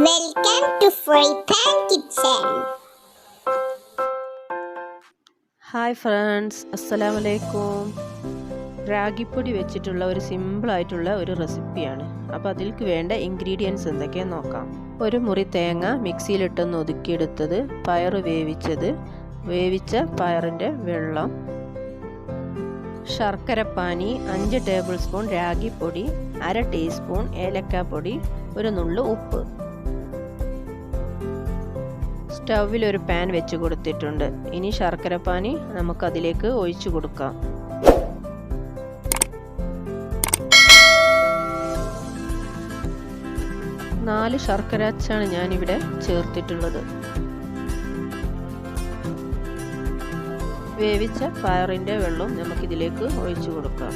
Welcome to Fry Pan Kitchen. Hi friends, അസ്സലാമു അലൈക്കും. റാഗിപ്പൊടി വെച്ചിട്ടുള്ള ഒരു സിമ്പിളായിട്ടുള്ള ഒരു റെസിപ്പിയാണ്. അപ്പോൾ അതിലേക്ക് വേണ്ട ഇൻഗ്രീഡിയൻസ് എന്തൊക്കെയാണെന്ന് നോക്കാം. ഒരു മുറി തേങ്ങ മിക്സിയിലിട്ടൊന്ന് ഒതുക്കിയെടുത്തത്, പയർ വേവിച്ച പയറിൻ്റെ വെള്ളം, ശർക്കരപ്പാനി, 5 ടേബിൾ സ്പൂൺ രാഗിപ്പൊടി, 1/2 ടീസ്പൂൺ ഏലക്കാപ്പൊടി, ഒരു നുള്ളു ഉപ്പ്. സ്റ്റൗവിൽ ഒരു പാൻ വെച്ച് കൊടുത്തിട്ടുണ്ട്. ഇനി ശർക്കരപ്പാനി നമുക്കതിലേക്ക് ഒഴിച്ചു കൊടുക്കാം. നാല് ശർക്കര അച്ചാണ് ഞാനിവിടെ ചേർത്തിട്ടുള്ളത്. വേവിച്ച പയറിൻ്റെ വെള്ളം നമുക്കിതിലേക്ക് ഒഴിച്ചു കൊടുക്കാം.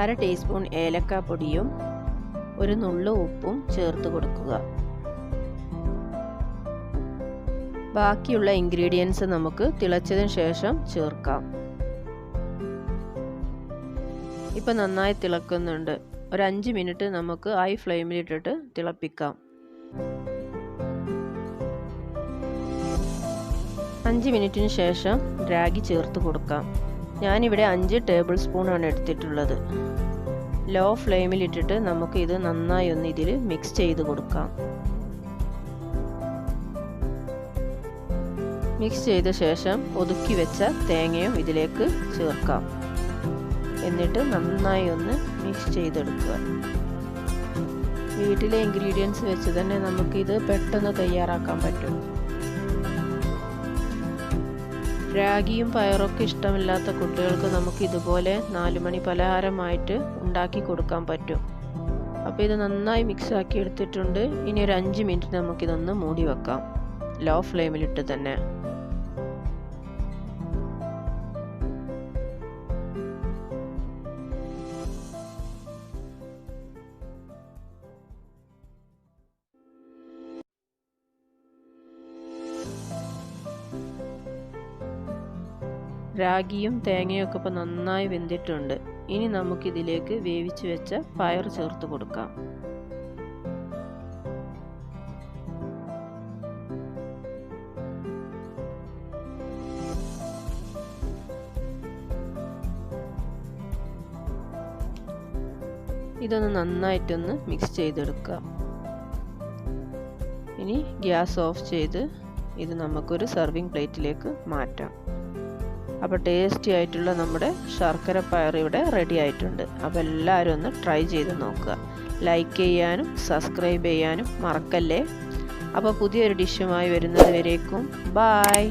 അര ടീസ്പൂൺ ഏലക്കാപ്പൊടിയും ഒരു നുള്ളു ഉപ്പും ചേർത്ത് കൊടുക്കുക. ബാക്കിയുള്ള ഇൻഗ്രീഡിയൻസ് നമുക്ക് തിളച്ചതിന് ശേഷം ചേർക്കാം. ഇപ്പം നന്നായി തിളക്കുന്നുണ്ട്. ഒരു 5 മിനിറ്റ് നമുക്ക് ഹൈ ഫ്ലെയിമിലിട്ടിട്ട് തിളപ്പിക്കാം. 5 മിനിറ്റിന് ശേഷം രാഗി ചേർത്ത് കൊടുക്കാം. ഞാനിവിടെ 5 ടേബിൾ സ്പൂണാണ് എടുത്തിട്ടുള്ളത്. ലോ ഫ്ലെയിമിലിട്ടിട്ട് നമുക്ക് ഇത് നന്നായി ഒന്ന് ഇതിൽ മിക്സ് ചെയ്ത് കൊടുക്കാം. മിക്സ് ചെയ്ത ശേഷം ഒതുക്കി വെച്ച തേങ്ങയും ഇതിലേക്ക് ചേർക്കാം. എന്നിട്ട് നന്നായി ഒന്ന് മിക്സ് ചെയ്തെടുക്കുക. വീട്ടിലെ ഇൻഗ്രീഡിയൻസ് വെച്ച് തന്നെ നമുക്കിത് പെട്ടെന്ന് തയ്യാറാക്കാൻ പറ്റും. രാഗിയും പയറൊക്കെ ഇഷ്ടമില്ലാത്ത കുട്ടികൾക്ക് നമുക്ക് ഇതുപോലെ 4 മണി പലഹാരമായിട്ട് ഉണ്ടാക്കി കൊടുക്കാൻ പറ്റും. അപ്പോൾ ഇത് നന്നായി മിക്സ് ആക്കി എടുത്തിട്ടുണ്ട്. ഇനി ഒരു 5 മിനിറ്റ് നമുക്കിതൊന്ന് മൂടി വെക്കാം, ലോ ഫ്ലെയിമിലിട്ട് തന്നെ. രാഗിയും തേങ്ങയും ഒക്കെ ഇപ്പോൾ നന്നായി വെന്തിട്ടുണ്ട്. ഇനി നമുക്കിതിലേക്ക് വേവിച്ച് വെച്ച പയർ ചേർത്ത് കൊടുക്കാം. ഇതൊന്ന് നന്നായിട്ടൊന്ന് മിക്സ് ചെയ്തെടുക്കുക. ഇനി ഗ്യാസ് ഓഫ് ചെയ്ത് ഇത് നമുക്കൊരു സർവിങ് പ്ലേറ്റിലേക്ക് മാറ്റാം. അപ്പോൾ ടേസ്റ്റി ആയിട്ടുള്ള നമ്മുടെ ശർക്കര പയർ ഇവിടെ റെഡി ആയിട്ടുണ്ട്. അപ്പോൾ എല്ലാവരും ഒന്ന് ട്രൈ ചെയ്ത് നോക്കുക. ലൈക്ക് ചെയ്യാനും സബ്സ്ക്രൈബ് ചെയ്യാനും മറക്കല്ലേ. അപ്പോൾ പുതിയൊരു ഡിഷുമായി വരുന്നത് വരേക്കും ബായ്.